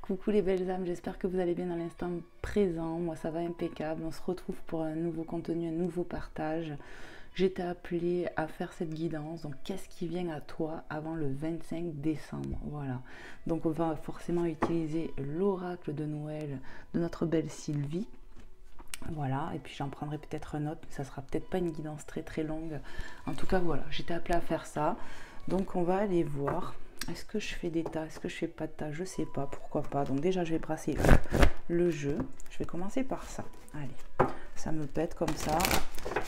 Coucou les belles âmes, j'espère que vous allez bien dans l'instant présent. Moi ça va impeccable, on se retrouve pour un nouveau contenu, un nouveau partage. J'étais appelée à faire cette guidance, donc qu'est-ce qui vient à toi avant le 25 décembre? Voilà, donc on va forcément utiliser l'oracle de Noël de notre belle Sylvie. Voilà, et puis j'en prendrai peut-être un autre, mais ça sera peut-être pas une guidance très longue. En tout cas voilà, j'étais appelée à faire ça. Donc on va aller voir. Est-ce que je fais des tas? Est-ce que je fais pas de tas? Je sais pas, pourquoi pas. Donc déjà je vais brasser le jeu. Je vais commencer par ça. Allez, ça me pète comme ça.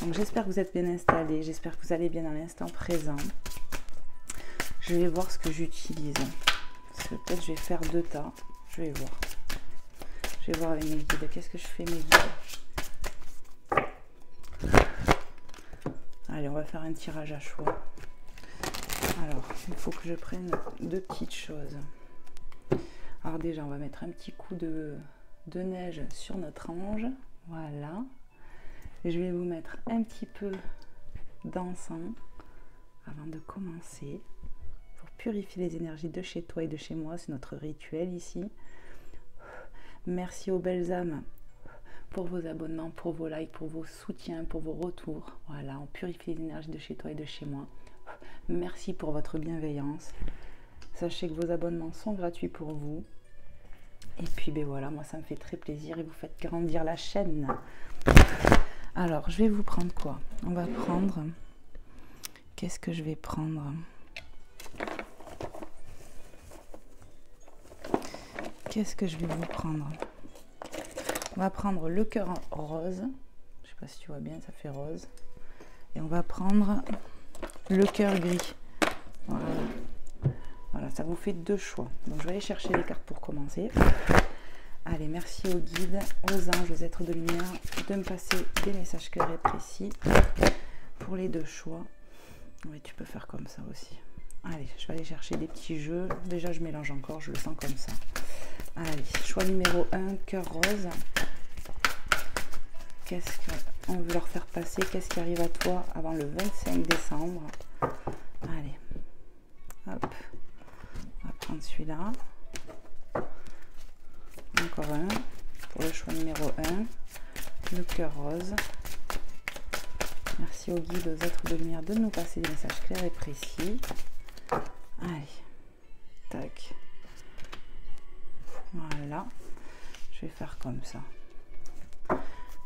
Donc j'espère que vous êtes bien installés. J'espère que vous allez bien dans l'instant présent. Je vais voir ce que j'utilise. Parce que peut-être je vais faire deux tas. Je vais voir. Je vais voir avec mes guides. Qu'est-ce que je fais mes guides? Allez, on va faire un tirage à choix. Alors, il faut que je prenne deux petites choses. Alors déjà, on va mettre un petit coup de neige sur notre ange. Voilà. Et je vais vous mettre un petit peu d'encens avant de commencer. Pour purifier les énergies de chez toi et de chez moi. C'est notre rituel ici. Merci aux belles âmes pour vos abonnements, pour vos likes, pour vos soutiens, pour vos retours. Voilà, on purifie les énergies de chez toi et de chez moi. Merci pour votre bienveillance. Sachez que vos abonnements sont gratuits pour vous. Et puis ben voilà, moi ça me fait très plaisir et vous faites grandir la chaîne. Alors, je vais vous prendre quoi? On va prendre... Qu'est-ce que je vais prendre? Qu'est-ce que je vais vous prendre? On va prendre le cœur rose. Je sais pas si tu vois bien, ça fait rose. Et on va prendre le cœur gris. Voilà. Voilà, ça vous fait deux choix. Donc je vais aller chercher les cartes pour commencer. Allez, merci aux guides, aux anges, aux êtres de lumière de me passer des messages clairs et précis pour les deux choix. Oui, tu peux faire comme ça aussi. Allez, je vais aller chercher des petits jeux. Déjà, je mélange encore, je le sens comme ça. Allez, choix numéro 1, cœur rose. Qu'est-ce qu'on veut leur faire passer? Qu'est-ce qui arrive à toi avant le 25 décembre? Allez, hop, on va prendre celui-là. Encore un, pour le choix numéro 1, le cœur rose. Merci aux guides, aux êtres de lumière de nous passer des messages clairs et précis. Allez, tac. Voilà, je vais faire comme ça.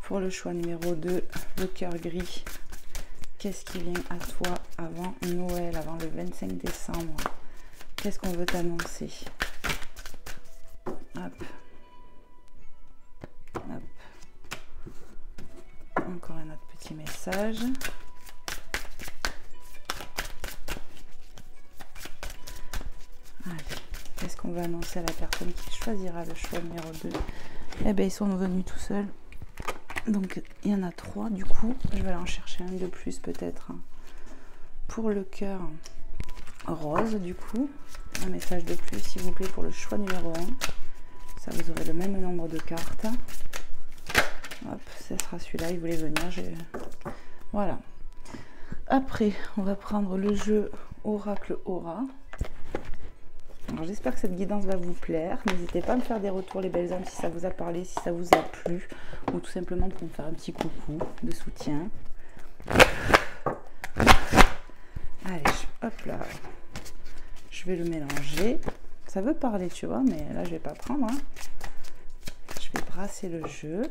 Pour le choix numéro 2, le cœur gris. Qu'est-ce qui vient à toi avant Noël, avant le 25 décembre? Qu'est-ce qu'on veut t'annoncer? Hop. Hop. Encore un autre petit message. Allez. Qu'est-ce qu'on va annoncer à la personne qui choisira le choix numéro 2? Eh bien, ils sont venus tout seuls. Donc, il y en a 3. Du coup, je vais aller en chercher un de plus peut-être. Pour le cœur rose, du coup, un message de plus, s'il vous plaît, pour le choix numéro 1. Ça, vous aurez le même nombre de cartes. Hop, ce sera celui-là, il voulait venir. Voilà. Après, on va prendre le jeu Oracle Aura. Alors j'espère que cette guidance va vous plaire. N'hésitez pas à me faire des retours les belles âmes si ça vous a parlé, si ça vous a plu. Ou tout simplement pour me faire un petit coucou de soutien. Allez, hop là. Je vais le mélanger. Ça veut parler, tu vois, mais là je vais pas prendre. Hein. Je vais brasser le jeu.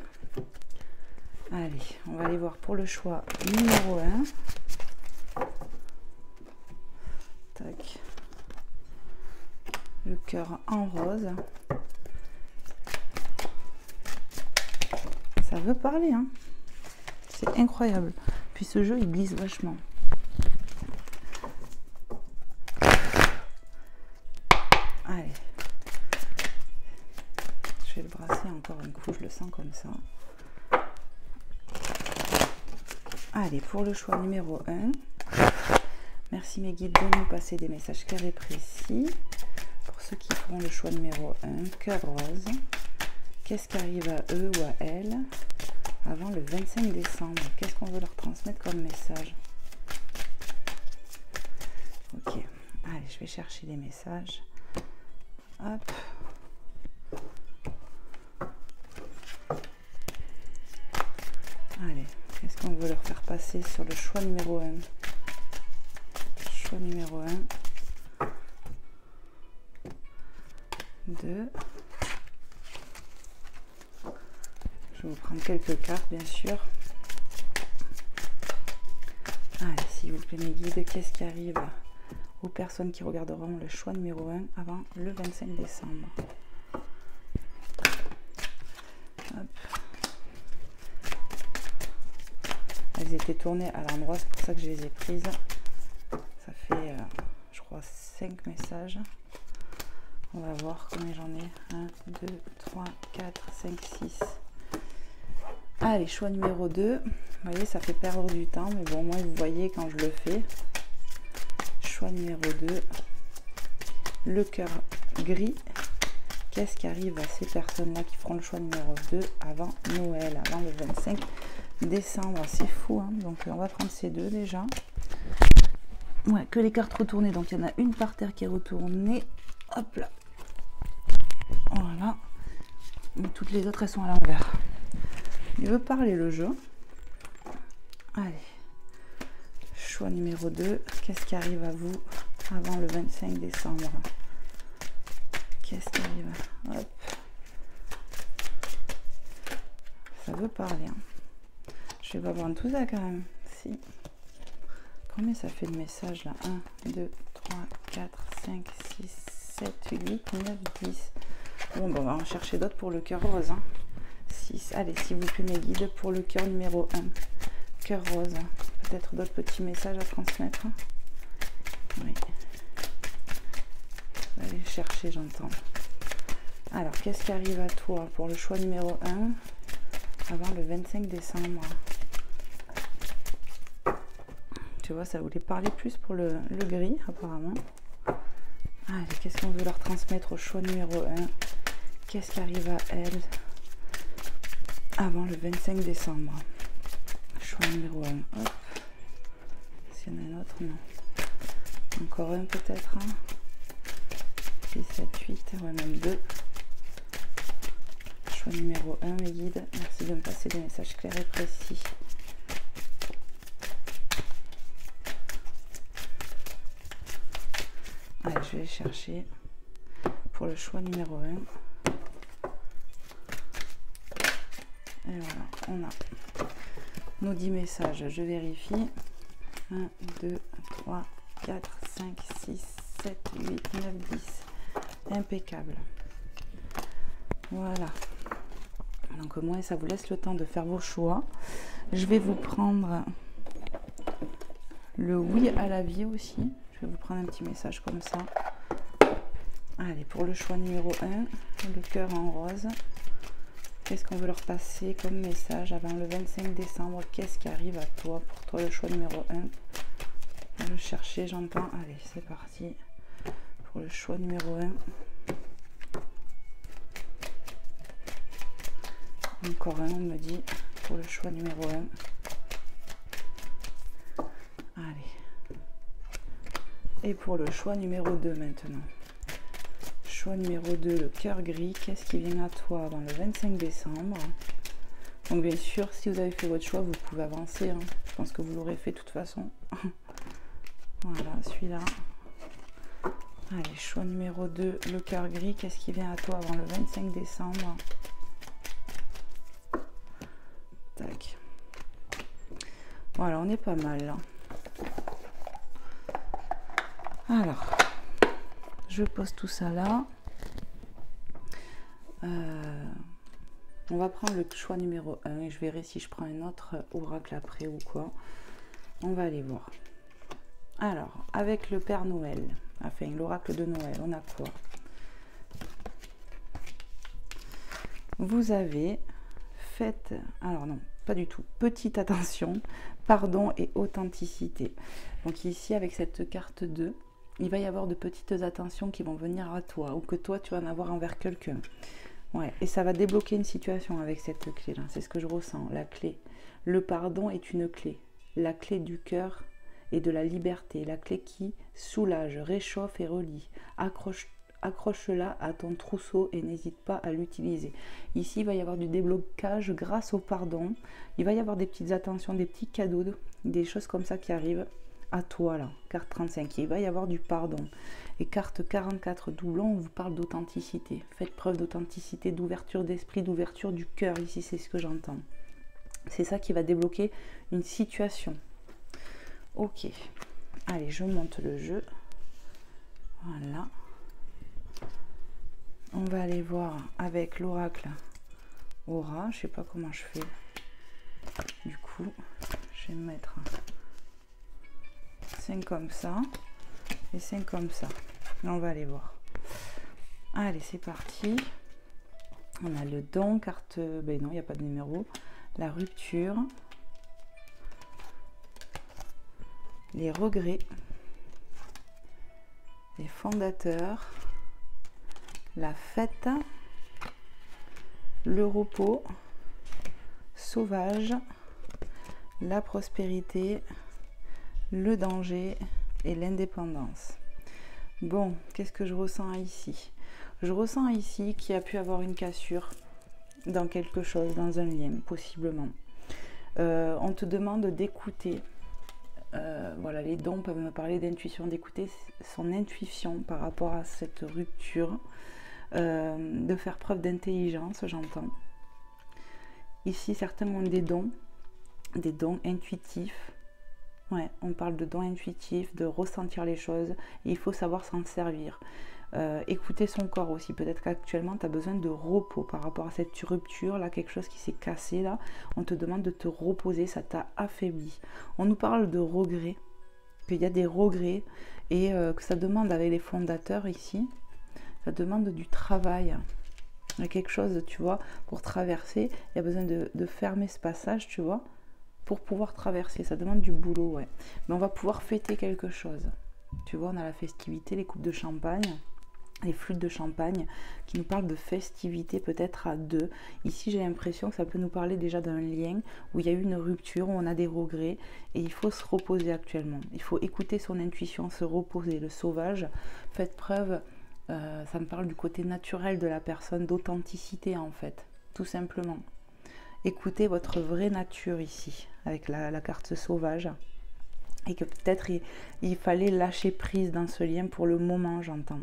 Allez, on va aller voir pour le choix numéro 1. Tac. Le cœur en rose. Ça veut parler, hein. C'est incroyable. Puis ce jeu, il glisse vachement. Allez. Je vais le brasser encore un coup, je le sens comme ça. Allez, pour le choix numéro 1. Merci mes guides de nous passer des messages clairs et précis. Pour ceux qui feront le choix numéro 1, cœur rose. Qu'est-ce qui arrive à eux ou à elles avant le 25 décembre? Qu'est-ce qu'on veut leur transmettre comme message? Ok, allez, je vais chercher les messages. Hop. passer sur le choix numéro 1. Choix numéro 1. 2. Je vais vous prendre quelques cartes, bien sûr. Allez, s'il vous plaît, mes guides, qu'est-ce qui arrive aux personnes qui regarderont le choix numéro 1 avant le 25 décembre? Hop. Elles étaient tournées à l'endroit, c'est pour ça que je les ai prises. Ça fait, je crois, 5 messages. On va voir combien j'en ai. 1, 2, 3, 4, 5, 6. Allez, choix numéro 2. Vous voyez, ça fait perdre du temps, mais bon, moi, vous voyez quand je le fais. Choix numéro 2. Le cœur gris. Qu'est-ce qui arrive à ces personnes-là qui feront le choix numéro 2 avant Noël, avant le 25 décembre? C'est fou, hein. Donc, on va prendre ces deux déjà. Ouais, que les cartes retournées. Donc, il y en a une par terre qui est retournée. Hop là. Voilà. Mais toutes les autres, elles sont à l'envers. Il veut parler le jeu. Allez. Choix numéro 2. Qu'est-ce qui arrive à vous avant le 25 décembre? Qu'est-ce qui arrive? Hop. Ça veut parler. Hein. Je vais pas prendre tout ça quand même. Si. Combien ça fait de messages là? 1, 2, 3, 4, 5, 6, 7, 8, 9, 10. Bon, on va en chercher d'autres pour le cœur rose. Hein. 6. Allez, s'il vous plaît, mes guides, pour le cœur numéro 1. Cœur rose. Peut-être d'autres petits messages à transmettre. Hein. Oui. Allez chercher, j'entends. Alors, qu'est-ce qui arrive à toi pour le choix numéro 1 avant le 25 décembre? Tu vois, ça voulait parler plus pour le gris, apparemment. Allez, qu'est-ce qu'on veut leur transmettre au choix numéro 1? Qu'est-ce qui arrive à elles avant le 25 décembre? Choix numéro 1. Hop. S'il y en a un autre, non. Encore un peut-être. Hein. 6, 7, 8, ouais, même 2. Choix numéro 1, mes guides. Merci de me passer des messages clairs et précis. Allez, je vais les chercher pour le choix numéro 1. Et voilà, on a nos 10 messages. Je vérifie. 1, 2, 3, 4, 5, 6, 7, 8, 9, 10. Impeccable. Voilà. Donc au moins, ça vous laisse le temps de faire vos choix. Je vais vous prendre le oui à la vie aussi. Je vais vous prendre un petit message comme ça. Allez, pour le choix numéro 1, le cœur en rose. Qu'est-ce qu'on veut leur passer comme message avant le 25 décembre? Qu'est-ce qui arrive à toi? Pour toi, le choix numéro 1. On va le chercher, j'entends. Allez, c'est parti. Pour le choix numéro 1. Encore un, on me dit. Pour le choix numéro 1. Allez. Et pour le choix numéro 2 maintenant. Choix numéro 2, le cœur gris. Qu'est-ce qui vient à toi avant le 25 décembre? Donc bien sûr, si vous avez fait votre choix, vous pouvez avancer. Hein. Je pense que vous l'aurez fait de toute façon. Voilà, celui-là. Allez, choix numéro 2, le cœur gris. Qu'est-ce qui vient à toi avant le 25 décembre? Tac. Voilà, on est pas mal là. Alors, je pose tout ça là. On va prendre le choix numéro 1 et je verrai si je prends un autre oracle après ou quoi. On va aller voir. Alors, avec le Père Noël, enfin l'oracle de Noël, on a quoi? Vous avez fait, alors non, pas du tout, petite attention, pardon et authenticité. Donc ici, avec cette carte 2, il va y avoir de petites attentions qui vont venir à toi ou que toi, tu vas en avoir envers quelqu'un. Ouais, et ça va débloquer une situation avec cette clé-là. C'est ce que je ressens, la clé. Le pardon est une clé. La clé du cœur et de la liberté. La clé qui soulage, réchauffe et relie. accroche-la à ton trousseau et n'hésite pas à l'utiliser. Ici, il va y avoir du déblocage grâce au pardon. Il va y avoir des petites attentions, des petits cadeaux, des choses comme ça qui arrivent à toi là. Carte 35, il va y avoir du pardon. Et carte 44 doublon, on vous parle d'authenticité. Faites preuve d'authenticité, d'ouverture d'esprit, d'ouverture du cœur. Ici, c'est ce que j'entends. C'est ça qui va débloquer une situation. Ok. Allez, je monte le jeu. Voilà. On va aller voir avec l'oracle Aura. Je sais pas comment je fais. Du coup, je vais me mettre 5 comme ça et 5 comme ça. Là, on va aller voir. Allez, c'est parti. On a le don, carte... Ben non, il n'y a pas de numéro. La rupture. Les regrets. Les fondateurs. La fête. Le repos. Sauvage. La prospérité. Le danger et l'indépendance. Bon, qu'est-ce que je ressens ici? Je ressens ici qu'il y a pu avoir une cassure dans quelque chose, dans un lien, possiblement. On te demande d'écouter. Voilà, les dons peuvent me parler d'intuition, d'écouter son intuition par rapport à cette rupture, de faire preuve d'intelligence, j'entends. Ici, certains ont des dons intuitifs. Ouais, on parle de dons intuitifs, de ressentir les choses, et il faut savoir s'en servir. Écouter son corps aussi. Peut-être qu'actuellement, tu as besoin de repos par rapport à cette rupture, là, quelque chose qui s'est cassé, là. On te demande de te reposer, ça t'a affaibli. On nous parle de regrets, qu'il y a des regrets, et que ça demande avec les fondateurs ici, ça demande du travail. Il y a quelque chose, tu vois, pour traverser, il y a besoin de fermer ce passage, tu vois, pour pouvoir traverser, ça demande du boulot, ouais. Mais on va pouvoir fêter quelque chose. Tu vois, on a la festivité, les coupes de champagne, les flûtes de champagne, qui nous parlent de festivité peut-être à deux. Ici, j'ai l'impression que ça peut nous parler déjà d'un lien où il y a eu une rupture, où on a des regrets, et il faut se reposer actuellement. Il faut écouter son intuition, se reposer. Le sauvage, faites preuve, ça me parle du côté naturel de la personne, d'authenticité en fait, tout simplement. Écoutez votre vraie nature ici, avec la carte sauvage. Et que peut-être il fallait lâcher prise dans ce lien pour le moment, j'entends.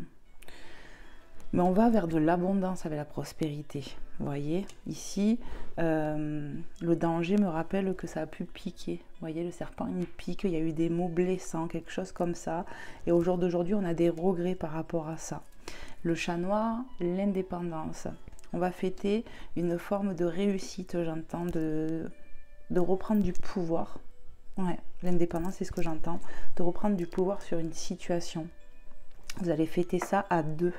Mais on va vers de l'abondance avec la prospérité. Vous voyez, ici, le danger me rappelle que ça a pu piquer. Vous voyez, le serpent, il pique, il y a eu des mots blessants, quelque chose comme ça. Et au jour d'aujourd'hui, on a des regrets par rapport à ça. Le chat noir, l'indépendance. On va fêter une forme de réussite, j'entends, de reprendre du pouvoir. Ouais, l'indépendance, c'est ce que j'entends. De reprendre du pouvoir sur une situation. Vous allez fêter ça à deux.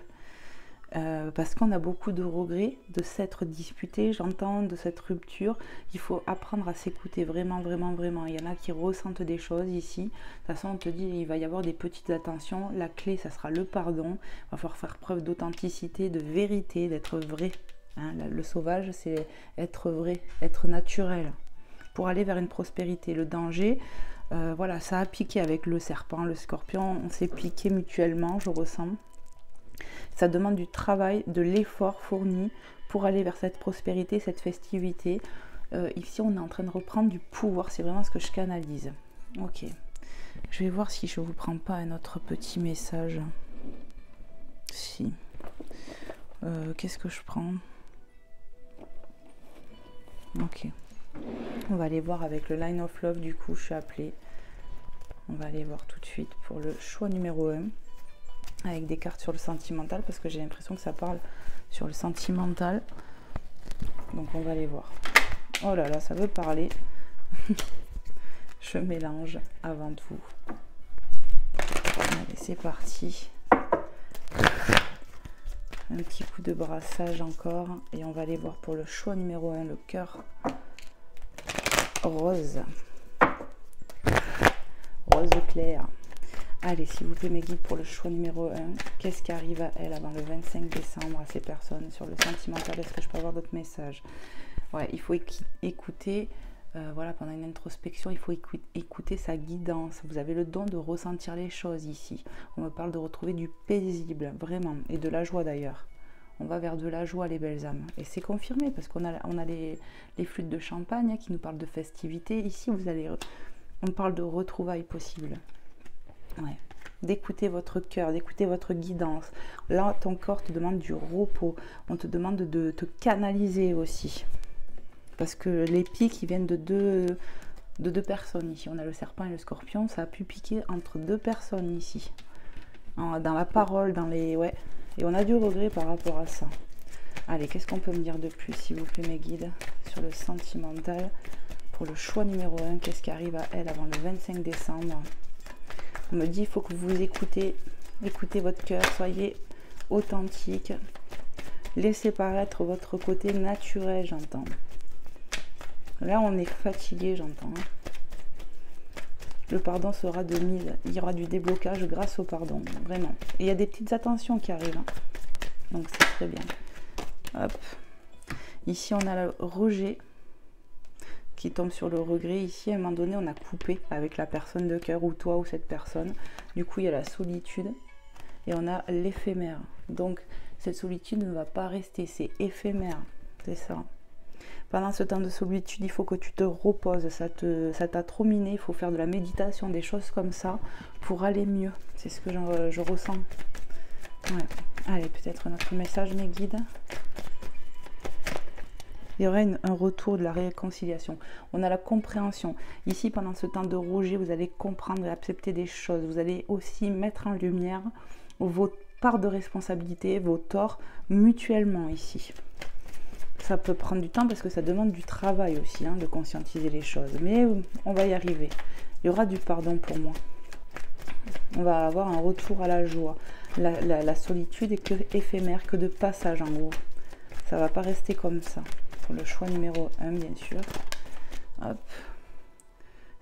Parce qu'on a beaucoup de regrets de s'être disputé, j'entends, de cette rupture. Il faut apprendre à s'écouter vraiment, vraiment, vraiment. Il y en a qui ressentent des choses ici. De toute façon, on te dit, il va y avoir des petites attentions. La clé, ça sera le pardon. Il va falloir faire preuve d'authenticité, de vérité, d'être vrai. Hein, le sauvage, c'est être vrai, être naturel. Pour aller vers une prospérité. Le danger, voilà, ça a piqué avec le serpent, le scorpion. On s'est piqué mutuellement, je ressens. Ça demande du travail, de l'effort fourni pour aller vers cette prospérité, cette festivité. Ici, on est en train de reprendre du pouvoir. C'est vraiment ce que je canalise. Ok. Je vais voir si je ne vous prends pas un autre petit message. Si. Qu'est-ce que je prends? Ok. On va aller voir avec le Line of Love. Du coup, je suis appelée. On va aller voir tout de suite pour le choix numéro 1. Avec des cartes sur le sentimental, parce que j'ai l'impression que ça parle sur le sentimental. Donc on va aller voir. Oh là là, ça veut parler. Je mélange avant tout. Allez, c'est parti. Un petit coup de brassage encore. Et on va aller voir pour le choix numéro 1, le cœur rose. Rose clair. Allez, s'il vous plaît, mes guides, pour le choix numéro 1, qu'est-ce qui arrive à elle avant le 25 décembre, à ces personnes, sur le sentimental? Est-ce que je peux avoir d'autres messages? Ouais, il faut écouter Voilà, pendant une introspection, il faut écouter sa guidance. Vous avez le don de ressentir les choses ici. On me parle de retrouver du paisible, vraiment, et de la joie d'ailleurs. On va vers de la joie, les belles âmes. Et c'est confirmé, parce qu'on a les flûtes de champagne qui nous parlent de festivité. Ici, on parle de retrouvailles possibles. Ouais. D'écouter votre cœur, d'écouter votre guidance. Là, ton corps te demande du repos. On te demande de te canaliser aussi. Parce que les pics, ils viennent de deux personnes ici. On a le serpent et le scorpion. Ça a pu piquer entre deux personnes ici. Dans la parole, dans les... Ouais. Et on a du regret par rapport à ça. Allez, qu'est-ce qu'on peut me dire de plus, s'il vous plaît, mes guides, sur le sentimental. Pour le choix numéro 1, qu'est-ce qui arrive à elle avant le 25 décembre? On me dit, il faut que vous écoutez votre cœur, soyez authentique. Laissez paraître votre côté naturel, j'entends. Là, on est fatigué, j'entends. Le pardon sera de mise. Il y aura du déblocage grâce au pardon, vraiment. Et il y a des petites attentions qui arrivent. Donc, c'est très bien. Hop. Ici, on a le rejet qui tombe sur le regret. Ici, à un moment donné, on a coupé avec la personne de cœur, ou toi, ou cette personne. Du coup, il y a la solitude. Et on a l'éphémère. Donc, cette solitude ne va pas rester. C'est éphémère. C'est ça. Pendant ce temps de solitude, il faut que tu te reposes, ça t'a trop miné, il faut faire de la méditation, des choses comme ça, pour aller mieux. C'est ce que je ressens. Ouais. Allez, peut-être un autre message, mes guides. Il y aurait un retour de la réconciliation. On a la compréhension. Ici, pendant ce temps de rejet, vous allez comprendre et accepter des choses. Vous allez aussi mettre en lumière vos parts de responsabilité, vos torts, mutuellement ici. Ça peut prendre du temps parce que ça demande du travail aussi, de conscientiser les choses. Mais on va y arriver. Il y aura du pardon pour moi. On va avoir un retour à la joie. La solitude est que éphémère, que de passage en gros. Ça ne va pas rester comme ça. Pour le choix numéro 1, bien sûr. Hop.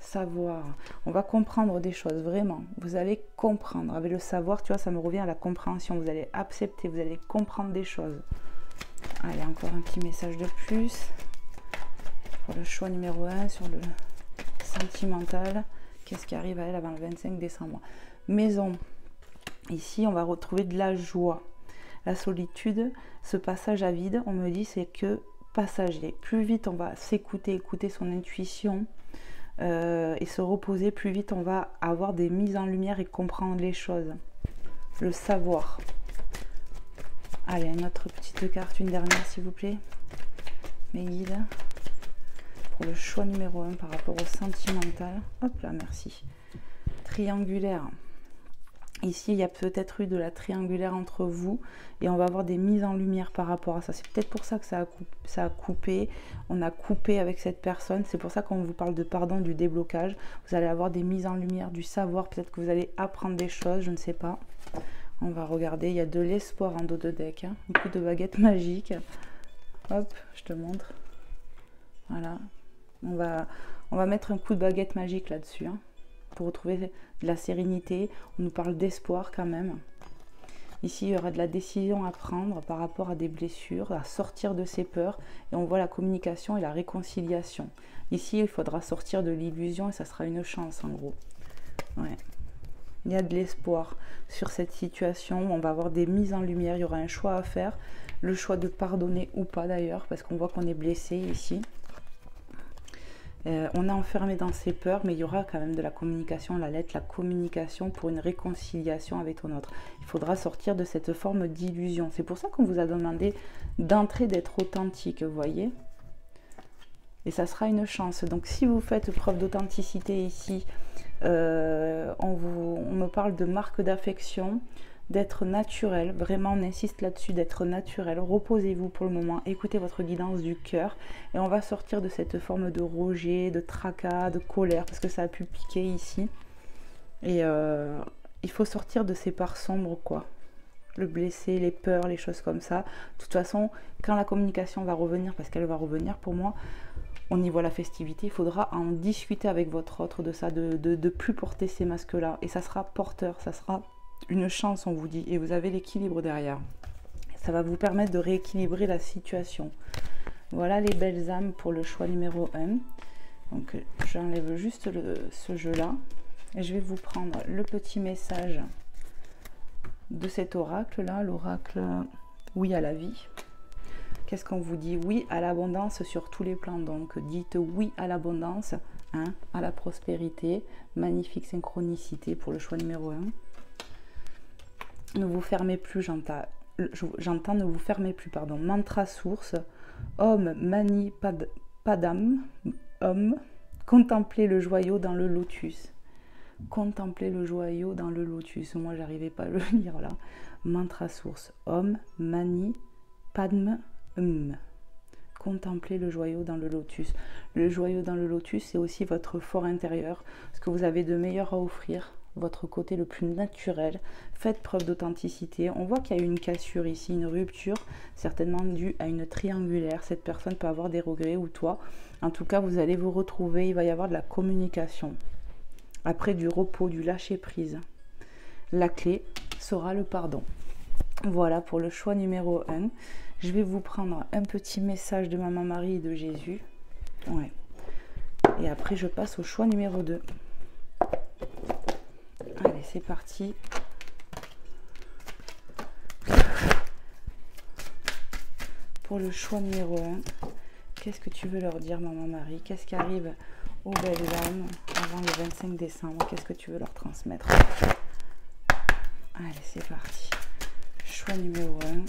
Savoir. On va comprendre des choses, vraiment. Vous allez comprendre. Avec le savoir, tu vois, ça me revient à la compréhension. Vous allez accepter, vous allez comprendre des choses. Allez, encore un petit message de plus pour le choix numéro 1 sur le sentimental. Qu'est-ce qui arrive à elle avant le 25 décembre? Maison. Ici, on va retrouver de la joie. La solitude, ce passage à vide, on me dit, c'est que passager. Plus vite on va s'écouter, écouter son intuition et se reposer, plus vite on va avoir des mises en lumière et comprendre les choses. Le savoir. Allez, une autre petite carte, une dernière s'il vous plaît. Mes guides. Pour le choix numéro 1 par rapport au sentimental. Hop là, merci. Triangulaire. Ici, il y a peut-être eu de la triangulaire entre vous et on va avoir des mises en lumière par rapport à ça. C'est peut-être pour ça que ça a coupé. On a coupé avec cette personne. C'est pour ça qu'on vous parle de pardon, du déblocage. Vous allez avoir des mises en lumière, du savoir. Peut-être que vous allez apprendre des choses, je ne sais pas. On va regarder. Il y a de l'espoir en dos de deck. Un coup de baguette magique. Hop, je te montre. Voilà. On va mettre un coup de baguette magique là-dessus. Pour retrouver de la sérénité. On nous parle d'espoir quand même. Ici, il y aura de la décision à prendre par rapport à des blessures, à sortir de ses peurs. Et on voit la communication et la réconciliation. Ici, il faudra sortir de l'illusion et ça sera une chance en gros. Ouais. Il y a de l'espoir sur cette situation. On va avoir des mises en lumière. Il y aura un choix à faire. Le choix de pardonner ou pas d'ailleurs, parce qu'on voit qu'on est blessé ici. On est enfermé dans ses peurs, mais il y aura quand même de la communication, la lettre, la communication pour une réconciliation avec ton autre. Il faudra sortir de cette forme d'illusion. C'est pour ça qu'on vous a demandé d'entrer, d'être authentique, vous voyez. Et ça sera une chance. Donc si vous faites preuve d'authenticité ici, on me parle de marque d'affection, d'être naturel, vraiment on insiste là-dessus, d'être naturel. Reposez-vous pour le moment, écoutez votre guidance du cœur et on va sortir de cette forme de rejet, de tracas, de colère parce que ça a pu piquer ici. Et il faut sortir de ces parts sombres quoi. Le blessé, les peurs, les choses comme ça. De toute façon, quand la communication va revenir, parce qu'elle va revenir pour moi, on y voit la festivité, il faudra en discuter avec votre autre de ça, de plus porter ces masques-là. Et ça sera porteur, ça sera une chance, on vous dit. Et vous avez l'équilibre derrière. Ça va vous permettre de rééquilibrer la situation. Voilà les belles âmes pour le choix numéro 1. Donc j'enlève juste ce jeu-là. Et je vais vous prendre le petit message de cet oracle-là, l'oracle oui à la vie. Qu'est-ce qu'on vous dit? Oui à l'abondance sur tous les plans. Donc dites oui à l'abondance, hein, à la prospérité. Magnifique synchronicité pour le choix numéro 1. Ne vous fermez plus, j'entends ne vous fermez plus, pardon. Mantra source, Om Mani Padam, Om, contemplez le joyau dans le lotus. Contemplez le joyau dans le lotus. Moi, j'arrivais pas à le lire là. Mantra source, Om Mani Padme, Contemplez le joyau dans le lotus. Le joyau dans le lotus, c'est aussi votre fort intérieur, ce que vous avez de meilleur à offrir, votre côté le plus naturel. Faites preuve d'authenticité. On voit qu'il y a eu une cassure ici, une rupture, certainement due à une triangulaire. Cette personne peut avoir des regrets ou toi. En tout cas, vous allez vous retrouver, il va y avoir de la communication. Après du repos, du lâcher-prise. La clé sera le pardon. Voilà pour le choix numéro 1. Je vais vous prendre un petit message de Maman Marie et de Jésus. Ouais. Et après, je passe au choix numéro 2. Allez, c'est parti. Pour le choix numéro 1, qu'est-ce que tu veux leur dire, Maman Marie? Qu'est-ce qui arrive aux belles âmes avant le 25 décembre? Qu'est-ce que tu veux leur transmettre? Allez, c'est parti. Choix numéro 1.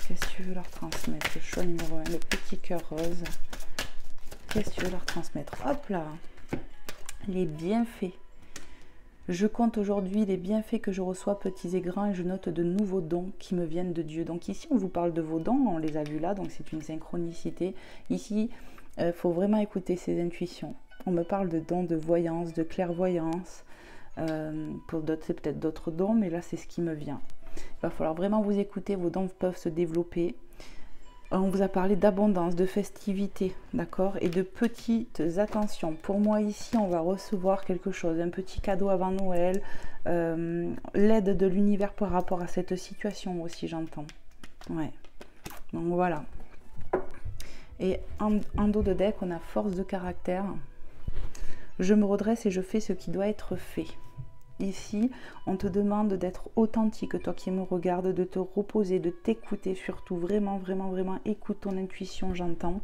Qu'est-ce que tu veux leur transmettre? Le choix numéro 1, le petit cœur rose. Qu'est-ce que tu veux leur transmettre? Hop là. Les bienfaits. Je compte aujourd'hui les bienfaits que je reçois, petits et grands, et je note de nouveaux dons qui me viennent de Dieu. Donc ici, on vous parle de vos dons, on les a vus là, donc c'est une synchronicité. Ici, il faut vraiment écouter ses intuitions. On me parle de dons de voyance, de clairvoyance. Pour d'autres, c'est peut-être d'autres dons, mais là, c'est ce qui me vient. Il va falloir vraiment vous écouter, vos dons peuvent se développer. On vous a parlé d'abondance, de festivité, d'accord, et de petites attentions. Pour moi, ici, on va recevoir quelque chose, un petit cadeau avant Noël, l'aide de l'univers par rapport à cette situation aussi, j'entends. Ouais, donc voilà. Et en dos de deck, on a force de caractère. Je me redresse et je fais ce qui doit être fait. Ici, on te demande d'être authentique, toi qui me regardes, de te reposer, de t'écouter surtout. Vraiment, vraiment, vraiment, écoute ton intuition, j'entends.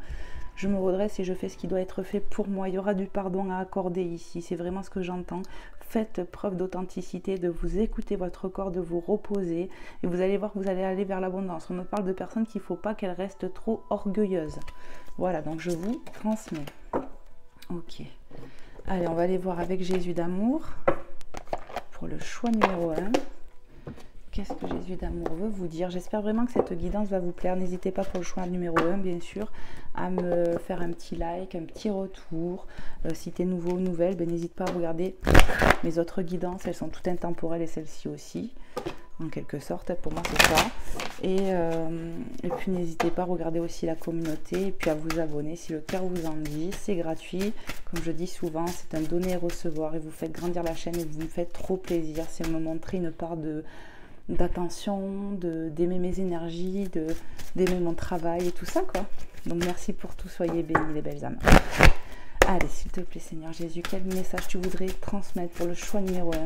Je me redresse et je fais ce qui doit être fait pour moi. Il y aura du pardon à accorder ici, c'est vraiment ce que j'entends. Faites preuve d'authenticité, de vous écouter votre corps, de vous reposer. Et vous allez voir que vous allez aller vers l'abondance. On me parle de personnes qu'il ne faut pas qu'elles restent trop orgueilleuses. Voilà, donc je vous transmets. Ok. Allez, on va aller voir avec Jésus d'amour. Pour le choix numéro 1, qu'est-ce que Jésus d'amour veut vous dire? J'espère vraiment que cette guidance va vous plaire. N'hésitez pas pour le choix numéro 1, bien sûr, à me faire un petit like, un petit retour. Si tu es nouveau ou nouvelle, ben, n'hésite pas à regarder mes autres guidances. Elles sont toutes intemporelles et celle-ci aussi, en quelque sorte. Pour moi, c'est ça. Et puis, n'hésitez pas à regarder aussi la communauté et puis à vous abonner si le cœur vous en dit. C'est gratuit. Comme je dis souvent, c'est un donner et recevoir. Et vous faites grandir la chaîne et vous me faites trop plaisir. C'est me montrer une part d'attention, d'aimer mes énergies, d'aimer mon travail et tout ça, quoi. Donc, merci pour tout. Soyez bénis, les belles âmes. Allez, s'il te plaît, Seigneur Jésus, quel message tu voudrais transmettre pour le choix numéro 1?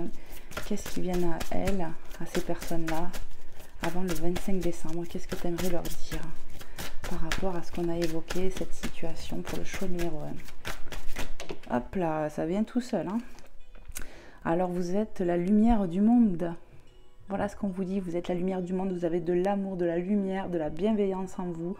Qu'est-ce qui vient à elles, à ces personnes-là, avant le 25 décembre? Qu'est-ce que tu aimerais leur dire par rapport à ce qu'on a évoqué, cette situation pour le choix numéro 1? Hop là, ça vient tout seul, hein. Alors, vous êtes la lumière du monde. Voilà ce qu'on vous dit, vous êtes la lumière du monde, vous avez de l'amour, de la lumière, de la bienveillance en vous.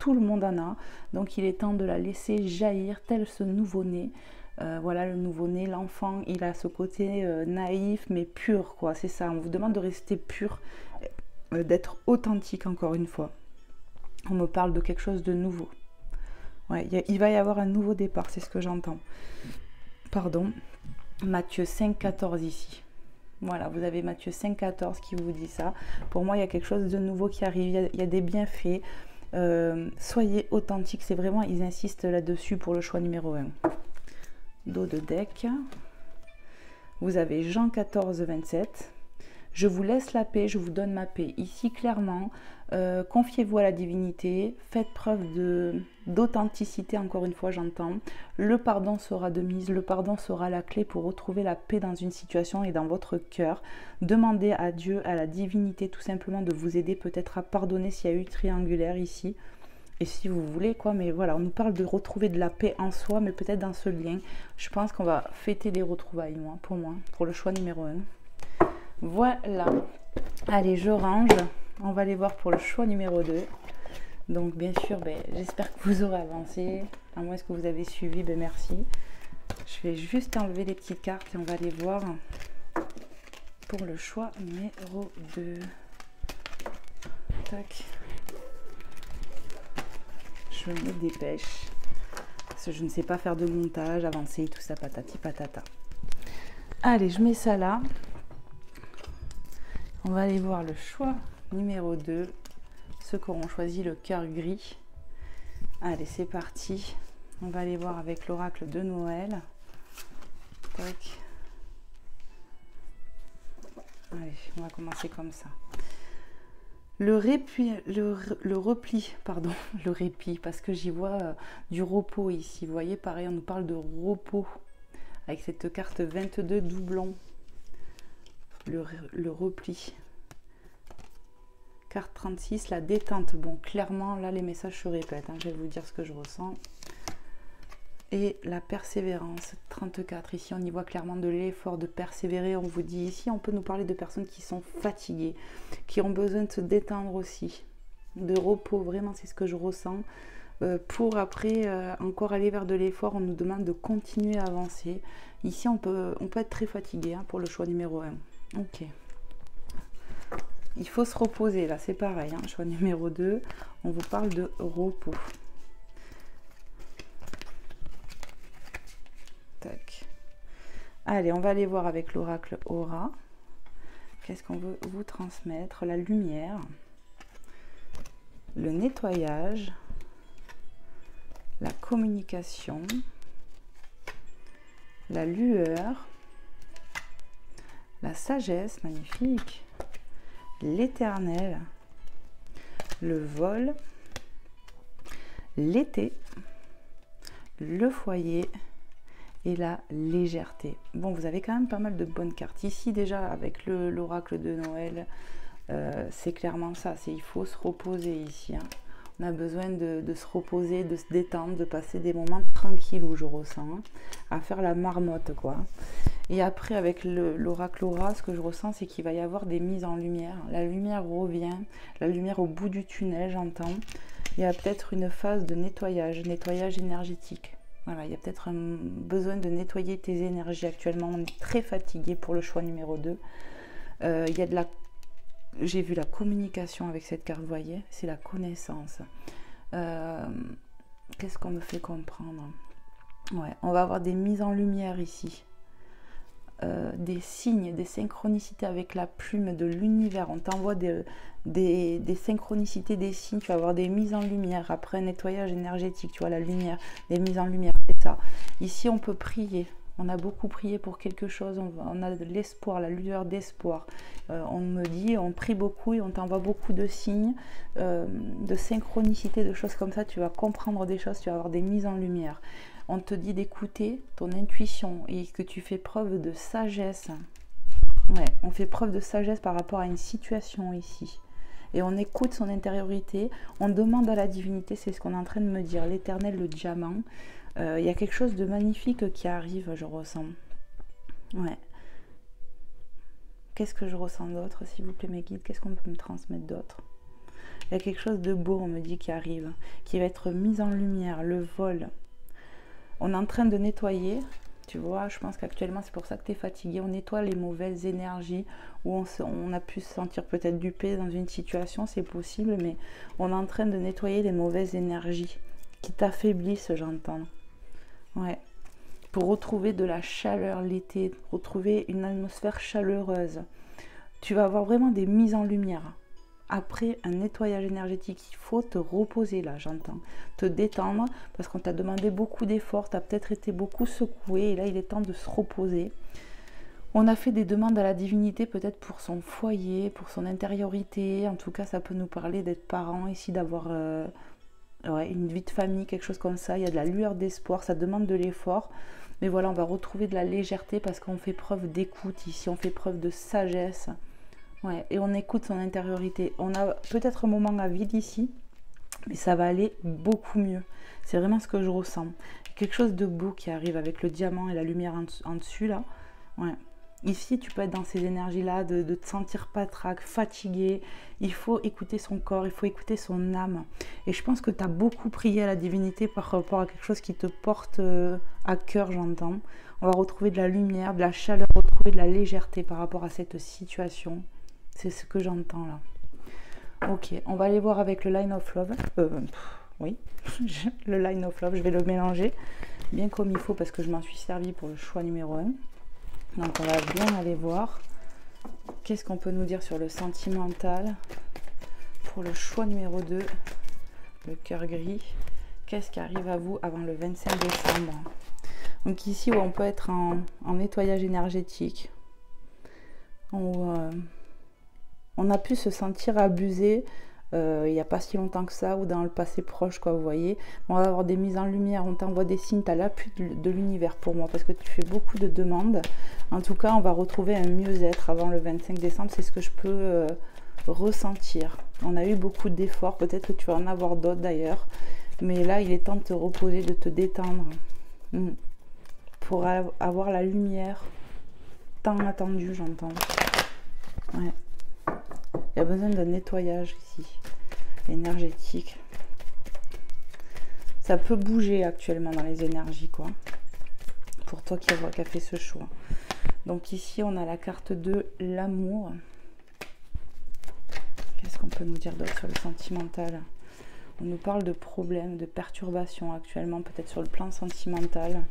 Tout le monde en a, donc il est temps de la laisser jaillir tel ce nouveau-né. Voilà, le nouveau-né, l'enfant, il a ce côté naïf mais pur, quoi, c'est ça. On vous demande de rester pur, d'être authentique encore une fois. On me parle de quelque chose de nouveau. Ouais, il va y avoir un nouveau départ, c'est ce que j'entends. Pardon, Matthieu 5,14 ici. Voilà, vous avez Matthieu 5,14 qui vous dit ça. Pour moi, il y a quelque chose de nouveau qui arrive, il y a des bienfaits. Soyez authentique, c'est vraiment, ils insistent là-dessus pour le choix numéro 1. Dos de deck. Vous avez Jean 14, 27. Je vous laisse la paix, je vous donne ma paix. Ici, clairement, confiez-vous à la divinité, faites preuve d'authenticité, encore une fois, j'entends. Le pardon sera de mise, le pardon sera la clé pour retrouver la paix dans une situation et dans votre cœur. Demandez à Dieu, à la divinité, tout simplement de vous aider peut-être à pardonner s'il y a eu triangulaire ici. Et si vous voulez, quoi, mais voilà, on nous parle de retrouver de la paix en soi, mais peut-être dans ce lien. Je pense qu'on va fêter les retrouvailles, pour le choix numéro 1. Voilà. Allez, je range. On va aller voir pour le choix numéro 2. Donc, bien sûr, j'espère que vous aurez avancé. À moins que vous avez suivi, merci. Je vais juste enlever les petites cartes et on va aller voir pour le choix numéro 2. Tac. Je me dépêche. Parce que je ne sais pas faire de montage, avancer, tout ça, patati patata. Allez, je mets ça là. On va aller voir le choix numéro 2. Ceux qui auront choisi le cœur gris. Allez, c'est parti. On va aller voir avec l'oracle de Noël. Tac. Allez, on va commencer comme ça. Le répit, parce que j'y vois du repos ici. Vous voyez, pareil, on nous parle de repos avec cette carte 22 doublon. Le repli. Carte 36, la détente. Bon, clairement, là, les messages se répètent. Je vais vous dire ce que je ressens. Et la persévérance, 34. Ici, on y voit clairement de l'effort de persévérer. On vous dit ici, on peut nous parler de personnes qui sont fatiguées, qui ont besoin de se détendre aussi, de repos. Vraiment, c'est ce que je ressens. Pour après encore aller vers de l'effort, on nous demande de continuer à avancer. Ici, on peut être très fatigué pour le choix numéro 1. Ok. Il faut se reposer, là, c'est pareil. Choix numéro 2, on vous parle de repos. Tac. Allez, on va aller voir avec l'oracle Aura. Qu'est-ce qu'on veut vous transmettre? La lumière, le nettoyage, la communication, la lueur, la sagesse, magnifique, l'éternel, le vol, l'été, le foyer et la légèreté. Bon, vous avez quand même pas mal de bonnes cartes. Ici, déjà, avec l'oracle de Noël, c'est clairement ça. Il faut se reposer ici. On a besoin de se reposer, de se détendre, de passer des moments tranquilles où je ressens, à faire la marmotte, quoi. Et après, avec l'oracle Aura, ce que je ressens, c'est qu'il va y avoir des mises en lumière. La lumière revient, la lumière au bout du tunnel, j'entends. Il y a peut-être une phase de nettoyage énergétique. Voilà, il y a peut-être un besoin de nettoyer tes énergies actuellement. On est très fatigué pour le choix numéro 2. Il y a de la... J'ai vu la communication avec cette carte, vous voyez, c'est la connaissance. Qu'est-ce qu'on me fait comprendre? Ouais, on va avoir des mises en lumière ici. Des signes, des synchronicités avec la plume de l'univers. On t'envoie des synchronicités, des signes. Tu vas avoir des mises en lumière. Après un nettoyage énergétique, tu vois, la lumière, des mises en lumière, c'est ça. Ici, on peut prier. On a beaucoup prié pour quelque chose. On a de l'espoir, la lueur d'espoir. On me dit, on prie beaucoup et on t'envoie beaucoup de signes, de synchronicité, de choses comme ça. Tu vas comprendre des choses, tu vas avoir des mises en lumière. On te dit d'écouter ton intuition et que tu fais preuve de sagesse. Ouais, on fait preuve de sagesse par rapport à une situation ici. Et on écoute son intériorité. On demande à la divinité, c'est ce qu'on est en train de me dire, l'éternel, le diamant. Il y a quelque chose de magnifique qui arrive, je ressens. Ouais. Qu'est-ce que je ressens d'autre, s'il vous plaît, mes guides? Qu'est-ce qu'on peut me transmettre d'autre? Il y a quelque chose de beau, on me dit, qui arrive, qui va être mis en lumière, le vol. On est en train de nettoyer, tu vois, je pense qu'actuellement c'est pour ça que tu es fatigué. On nettoie les mauvaises énergies, où on a pu se sentir peut-être dupé dans une situation, c'est possible, mais on est en train de nettoyer les mauvaises énergies qui t'affaiblissent, j'entends. Ouais, pour retrouver de la chaleur l'été, retrouver une atmosphère chaleureuse. Tu vas avoir vraiment des mises en lumière. Après un nettoyage énergétique, il faut te reposer là, j'entends. Te détendre, parce qu'on t'a demandé beaucoup d'efforts, tu as peut-être été beaucoup secoué, et là il est temps de se reposer. On a fait des demandes à la divinité peut-être pour son foyer, pour son intériorité. En tout cas, ça peut nous parler d'être parents ici, d'avoir ouais, une vie de famille, quelque chose comme ça. Il y a de la lueur d'espoir, ça demande de l'effort. Mais voilà, on va retrouver de la légèreté parce qu'on fait preuve d'écoute ici, on fait preuve de sagesse. Ouais, et on écoute son intériorité. On a peut-être un moment à vide ici, mais ça va aller beaucoup mieux. C'est vraiment ce que je ressens. Quelque chose de beau qui arrive avec le diamant et la lumière en dessus là. Ouais. Ici, tu peux être dans ces énergies-là, de te sentir patraque, fatigué. Il faut écouter son corps, il faut écouter son âme. Et je pense que tu as beaucoup prié à la divinité par rapport à quelque chose qui te porte à cœur, j'entends. On va retrouver de la lumière, de la chaleur, retrouver de la légèreté par rapport à cette situation. C'est ce que j'entends là. Ok, on va aller voir avec le Line of Love. Oui, le Line of Love, je vais le mélanger bien comme il faut parce que je m'en suis servi pour le choix numéro 1. Donc on va bien aller voir qu'est-ce qu'on peut nous dire sur le sentimental pour le choix numéro 2, le cœur gris. Qu'est-ce qui arrive à vous avant le 25 décembre? Donc ici où on peut être en nettoyage énergétique, on a pu se sentir abusé il n'y a pas si longtemps que ça ou dans le passé proche, quoi, vous voyez. On va avoir des mises en lumière, on t'envoie des signes, tu as l'appui de l'univers pour moi parce que tu fais beaucoup de demandes. En tout cas, on va retrouver un mieux-être avant le 25 décembre, c'est ce que je peux ressentir. On a eu beaucoup d'efforts, peut-être que tu vas en avoir d'autres d'ailleurs, mais là, il est temps de te reposer, de te détendre pour avoir la lumière tant attendue, j'entends. Ouais. Il y a besoin d'un nettoyage ici, énergétique. Ça peut bouger actuellement dans les énergies, quoi. Pour toi qui a fait ce choix. Donc ici, on a la carte de l'amour. Qu'est-ce qu'on peut nous dire d'autre sur le sentimental? On nous parle de problèmes, de perturbations actuellement, peut-être sur le plan sentimental.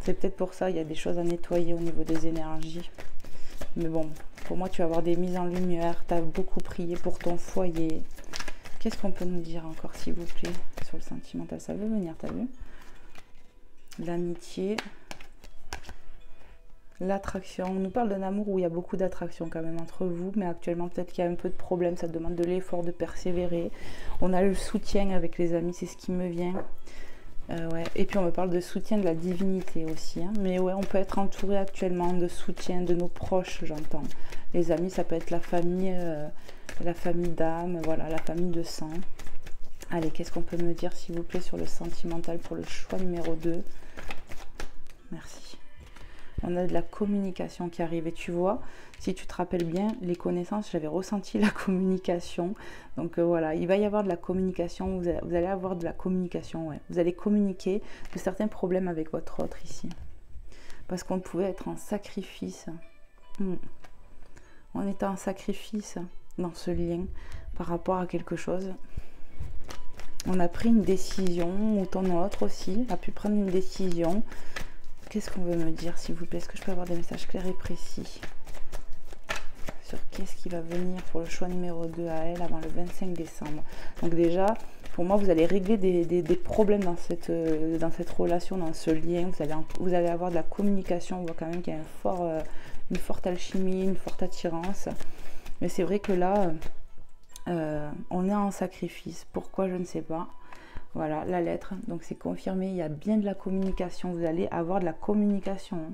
C'est peut-être pour ça, il y a des choses à nettoyer au niveau des énergies. Mais bon, pour moi, tu vas avoir des mises en lumière. Tu as beaucoup prié pour ton foyer. Qu'est-ce qu'on peut nous dire encore, s'il vous plaît, sur le sentimental? Ça veut venir, t'as vu? L'amitié. L'attraction. On nous parle d'un amour où il y a beaucoup d'attraction quand même entre vous. Mais actuellement, peut-être qu'il y a un peu de problème. Ça demande de l'effort, de persévérer. On a le soutien avec les amis. C'est ce qui me vient. Ouais. Et puis on me parle de soutien de la divinité aussi, hein. Mais ouais, on peut être entouré actuellement de soutien de nos proches, j'entends. Les amis, ça peut être la famille d'âme, voilà, la famille de sang. Allez, qu'est-ce qu'on peut me dire s'il vous plaît sur le sentimental pour le choix numéro 2? Merci. On a de la communication qui arrive et tu vois, si tu te rappelles bien, les connaissances, j'avais ressenti la communication. Donc voilà, il va y avoir de la communication, vous allez avoir de la communication, ouais. Vous allez communiquer de certains problèmes avec votre autre ici. Parce qu'on pouvait être en sacrifice. On était en sacrifice dans ce lien par rapport à quelque chose. On a pris une décision, ou ton autre aussi a pu prendre une décision. Qu'est-ce qu'on veut me dire, s'il vous plaît? Est-ce que je peux avoir des messages clairs et précis sur qu'est-ce qui va venir pour le choix numéro 2 à elle avant le 25 décembre? Donc déjà, pour moi, vous allez régler des problèmes dans cette relation, dans ce lien. Vous allez avoir de la communication. On voit quand même qu'il y a une forte alchimie, une forte attirance. Mais c'est vrai que là, on est en sacrifice. Pourquoi? Je ne sais pas. Voilà, la lettre, donc c'est confirmé, il y a bien de la communication, vous allez avoir de la communication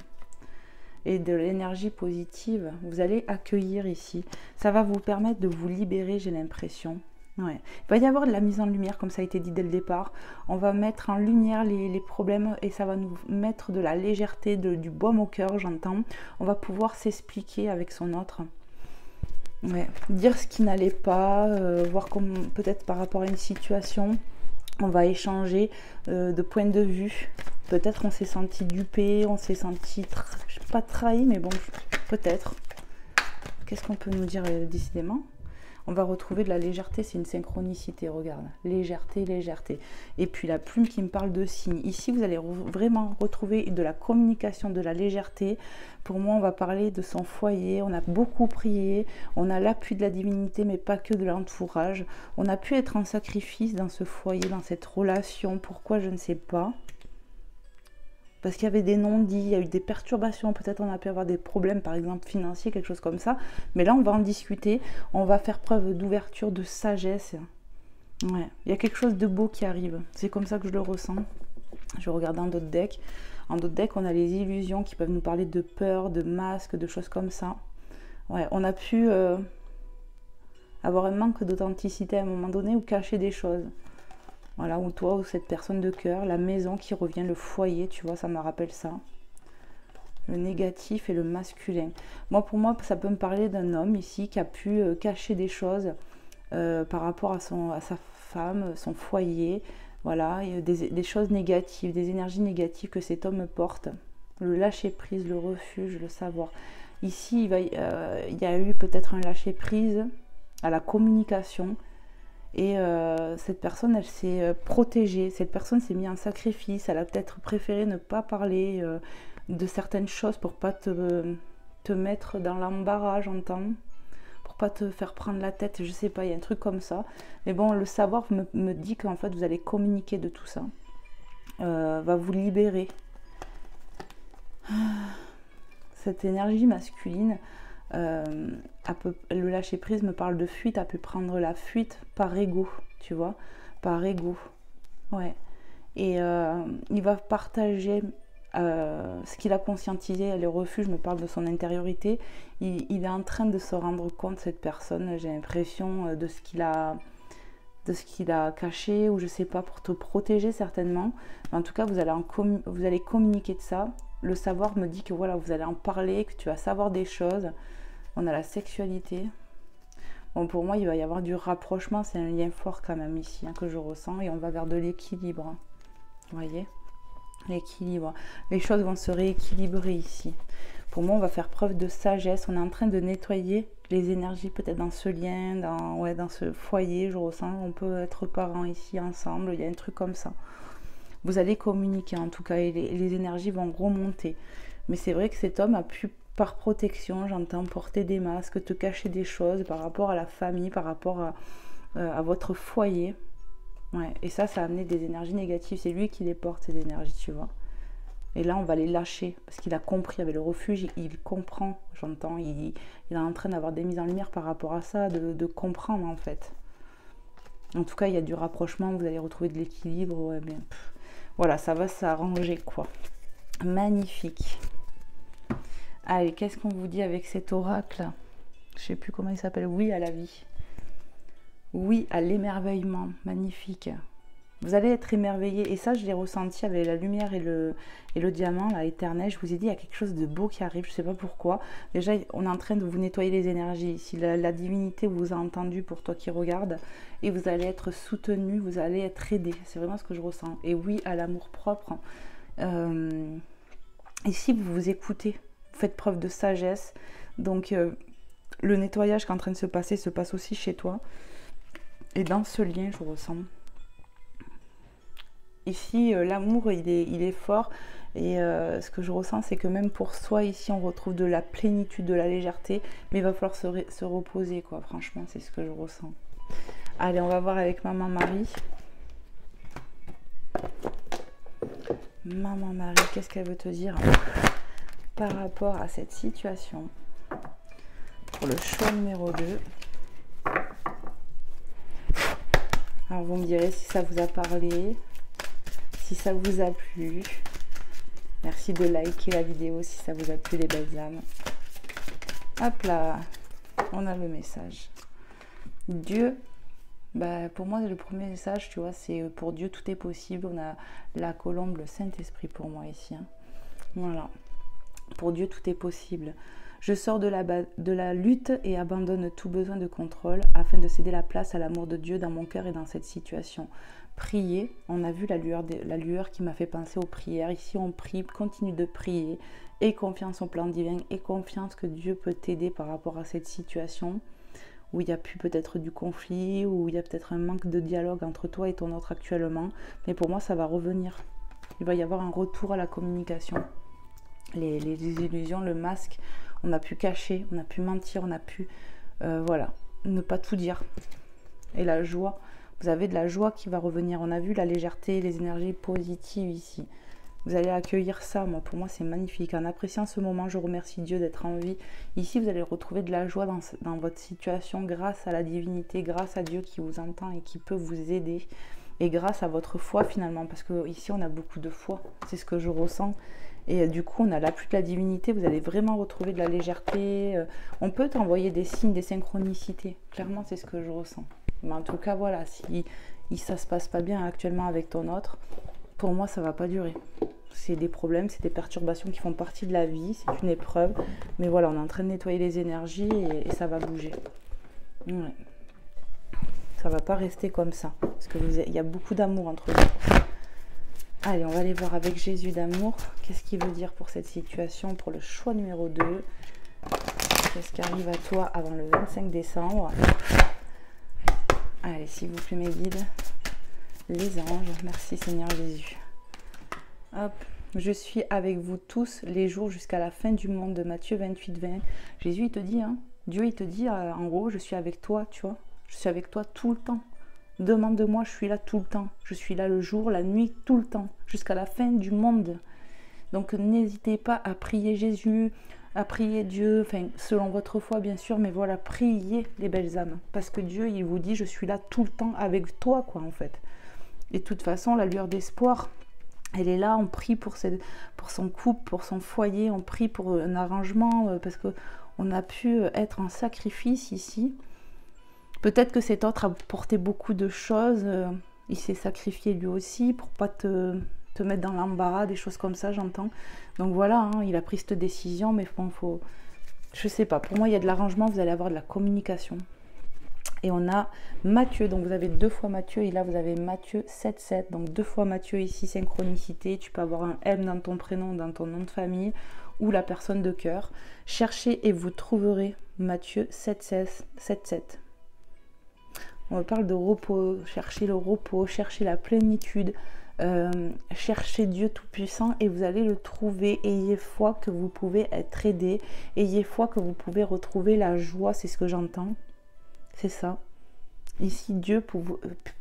et de l'énergie positive, vous allez accueillir ici. Ça va vous permettre de vous libérer, j'ai l'impression. Ouais. Il va y avoir de la mise en lumière, comme ça a été dit dès le départ. On va mettre en lumière les problèmes et ça va nous mettre de la légèreté, du baume au cœur, j'entends. On va pouvoir s'expliquer avec son autre. Ouais. Dire ce qui n'allait pas, voir peut-être par rapport à une situation. On va échanger de points de vue. Peut-être on s'est senti dupé, on s'est senti pas trahi, mais bon, peut-être. Qu'est-ce qu'on peut nous dire décidément? On va retrouver de la légèreté, c'est une synchronicité, regarde. Légèreté, légèreté. Et puis la plume qui me parle de signes. Ici, vous allez vraiment retrouver de la communication, de la légèreté. Pour moi, on va parler de son foyer. On a beaucoup prié. On a l'appui de la divinité, mais pas que de l'entourage. On a pu être en sacrifice dans ce foyer, dans cette relation. Pourquoi, je ne sais pas. parce qu'il y avait des non-dits, il y a eu des perturbations, peut-être on a pu avoir des problèmes par exemple financiers, quelque chose comme ça, mais là on va en discuter, on va faire preuve d'ouverture, de sagesse. Ouais, il y a quelque chose de beau qui arrive, c'est comme ça que je le ressens. Je vais regarder en d'autres decks. En d'autres decks, on a les illusions qui peuvent nous parler de peur, de masques, de choses comme ça. Ouais, on a pu avoir un manque d'authenticité à un moment donné ou cacher des choses. Voilà, ou toi, ou cette personne de cœur, la maison qui revient, le foyer, tu vois, ça me rappelle ça. Le négatif et le masculin. Moi, pour moi, ça peut me parler d'un homme ici qui a pu cacher des choses par rapport à sa femme, son foyer. Voilà, des choses négatives, des énergies négatives que cet homme porte. Le lâcher-prise, le refuge, le savoir. Ici, il y a eu peut-être un lâcher-prise à la communication. Et cette personne, elle s'est protégée. Cette personne s'est mise en sacrifice. Elle a peut-être préféré ne pas parler de certaines choses pour pas te mettre dans l'embarras, j'entends. Pas te faire prendre la tête, je sais pas, il y a un truc comme ça. Mais bon, le savoir me dit qu'en fait, vous allez communiquer de tout ça. Va vous libérer. Cette énergie masculine, le lâcher-prise me parle de fuite, a pu prendre la fuite par ego, tu vois, par ego. Ouais. Et il va partager ce qu'il a conscientisé, le refuge me parle de son intériorité. Il est en train de se rendre compte, cette personne, j'ai l'impression, de ce qu'il a caché, ou je sais pas, pour te protéger certainement. Mais en tout cas, vous allez communiquer de ça. Le savoir me dit que voilà, vous allez en parler, que tu vas savoir des choses. On a la sexualité. Bon, pour moi, il va y avoir du rapprochement, c'est un lien fort quand même ici, hein, que je ressens, et on va vers de l'équilibre. Hein. Vous voyez ? L'équilibre. Les choses vont se rééquilibrer ici. Pour moi, on va faire preuve de sagesse. On est en train de nettoyer les énergies, peut-être dans ce lien, dans ce foyer, je ressens. On peut être parents ici ensemble. Il y a un truc comme ça. Vous allez communiquer en tout cas, et les énergies vont remonter. Mais c'est vrai que cet homme a pu, par protection, j'entends, porter des masques, te cacher des choses par rapport à la famille, par rapport à votre foyer. Ouais, et ça a amené des énergies négatives. C'est lui qui les porte, ces énergies, tu vois. Et là, on va les lâcher, parce qu'il a compris, avec le refuge, il comprend, j'entends. Il est en train d'avoir des mises en lumière par rapport à ça, de comprendre, en fait. En tout cas, il y a du rapprochement, vous allez retrouver de l'équilibre. Ouais, mais, voilà, ça va s'arranger, quoi. Magnifique. Allez, qu'est-ce qu'on vous dit avec cet oracle? Je sais plus comment il s'appelle. Oui à la vie. Oui à l'émerveillement, magnifique. Vous allez être émerveillé, et ça je l'ai ressenti avec la lumière et le diamant, là, éternel. Je vous ai dit, il y a quelque chose de beau qui arrive, je ne sais pas pourquoi. Déjà, on est en train de vous nettoyer les énergies. Si la divinité vous a entendu, pour toi qui regarde, et vous allez être soutenu, vous allez être aidé. C'est vraiment ce que je ressens. Et oui à l'amour propre. Ici, vous vous écoutez, vous faites preuve de sagesse. Donc, le nettoyage qui est en train de se passe aussi chez toi. Et dans ce lien, je ressens. Ici, l'amour, il est fort. Et ce que je ressens, c'est que même pour soi, ici, on retrouve de la plénitude, de la légèreté. Mais il va falloir se reposer, quoi. Franchement, c'est ce que je ressens. Allez, on va voir avec Maman Marie. Maman Marie, qu'est-ce qu'elle veut te dire par rapport à cette situation? Pour le choix numéro 2. Alors vous me direz si ça vous a parlé, si ça vous a plu. Merci de liker la vidéo si ça vous a plu, les belles âmes. Hop là, on a le message. Dieu, pour moi le premier message, tu vois, c'est pour Dieu tout est possible. On a la colombe, le Saint-Esprit pour moi ici. Hein. Voilà, pour Dieu tout est possible. Je sors de la lutte et abandonne tout besoin de contrôle afin de céder la place à l'amour de Dieu dans mon cœur et dans cette situation. Prier, on a vu la lueur qui m'a fait penser aux prières. Ici, on prie, continue de prier. Aie confiance au plan divin, aie confiance que Dieu peut t'aider par rapport à cette situation où il y a plus peut-être du conflit, où il y a peut-être un manque de dialogue entre toi et ton autre actuellement. Mais pour moi, ça va revenir. Il va y avoir un retour à la communication. Les illusions, le masque, on a pu cacher, on a pu mentir, on a pu, voilà, ne pas tout dire. Et la joie, vous avez de la joie qui va revenir. On a vu la légèreté, les énergies positives ici. Vous allez accueillir ça. Moi, pour moi, c'est magnifique. En appréciant ce moment, je remercie Dieu d'être en vie. Ici, vous allez retrouver de la joie dans votre situation grâce à la divinité, grâce à Dieu qui vous entend et qui peut vous aider. Et grâce à votre foi finalement, parce que ici, on a beaucoup de foi. C'est ce que je ressens. Et du coup, on a l'appui de la divinité. Vous allez vraiment retrouver de la légèreté. On peut t'envoyer des signes, des synchronicités. Clairement, c'est ce que je ressens. Mais en tout cas, voilà, si ça se passe pas bien actuellement avec ton autre, pour moi, ça va pas durer. C'est des problèmes, c'est des perturbations qui font partie de la vie, c'est une épreuve. Mais voilà, on est en train de nettoyer les énergies et ça va bouger. Ouais. Ça va pas rester comme ça. Parce qu'il y a beaucoup d'amour entre vous. Allez, on va aller voir avec Jésus d'amour. Qu'est-ce qu'il veut dire pour cette situation, pour le choix numéro 2. Qu'est-ce qui arrive à toi avant le 25 décembre. Allez, s'il vous plaît, mes guides. Les anges, merci Seigneur Jésus. Hop, je suis avec vous tous les jours jusqu'à la fin du monde de Matthieu 28, 20. Jésus, il te dit, hein, Dieu, il te dit, en gros, je suis avec toi, tu vois. Je suis avec toi tout le temps. Demande de moi, je suis là tout le temps. Je suis là le jour, la nuit, tout le temps, jusqu'à la fin du monde. Donc, n'hésitez pas à prier Jésus, à prier Dieu, enfin, selon votre foi, bien sûr, mais voilà, priez les belles âmes. Parce que Dieu, il vous dit, je suis là tout le temps avec toi, quoi, en fait. Et de toute façon, la lueur d'espoir, elle est là, on prie pour son couple, pour son foyer, on prie pour un arrangement, parce qu'on a pu être en sacrifice ici. Peut-être que cet autre a porté beaucoup de choses, il s'est sacrifié lui aussi pour pas te mettre dans l'embarras, des choses comme ça, j'entends. Donc voilà, hein, il a pris cette décision, mais bon, je sais pas, pour moi il y a de l'arrangement, vous allez avoir de la communication. Et on a Matthieu, donc vous avez 2 fois Matthieu, et là vous avez Matthieu 7,7, donc 2 fois Matthieu ici, synchronicité, tu peux avoir un M dans ton prénom, dans ton nom de famille, ou la personne de cœur. Cherchez et vous trouverez Matthieu 7,7. On parle de repos, cherchez le repos, cherchez la plénitude, cherchez Dieu Tout-Puissant et vous allez le trouver. Ayez foi que vous pouvez être aidé, ayez foi que vous pouvez retrouver la joie, c'est ce que j'entends. C'est ça. Ici, Dieu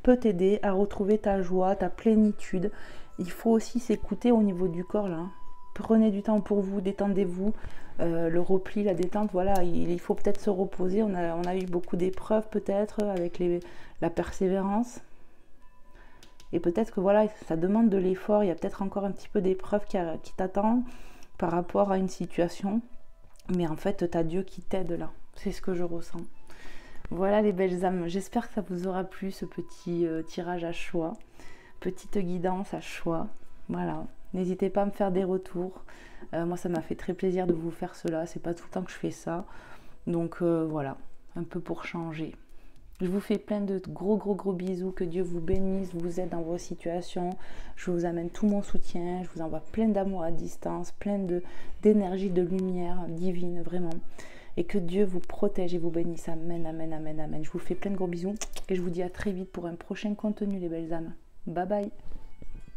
peut t'aider à retrouver ta joie, ta plénitude. Il faut aussi s'écouter au niveau du corps, là. Prenez du temps pour vous, détendez-vous. Le repli, la détente, voilà, il faut peut-être se reposer. On a eu beaucoup d'épreuves, peut-être, avec la persévérance. Et peut-être que, voilà, ça demande de l'effort. Il y a peut-être encore un petit peu d'épreuve qui t'attend par rapport à une situation. Mais en fait, tu as Dieu qui t'aide, là. C'est ce que je ressens. Voilà les belles âmes, j'espère que ça vous aura plu ce petit tirage à choix, petite guidance à choix, voilà. N'hésitez pas à me faire des retours, moi ça m'a fait très plaisir de vous faire cela, c'est pas tout le temps que je fais ça, donc voilà, un peu pour changer. Je vous fais plein de gros bisous, que Dieu vous bénisse, vous aide dans vos situations, je vous amène tout mon soutien, je vous envoie plein d'amour à distance, plein d'énergie, de lumière divine, vraiment. Et que Dieu vous protège et vous bénisse. Amen, amen, amen, amen. Je vous fais plein de gros bisous et je vous dis à très vite pour un prochain contenu, les belles âmes. Bye bye.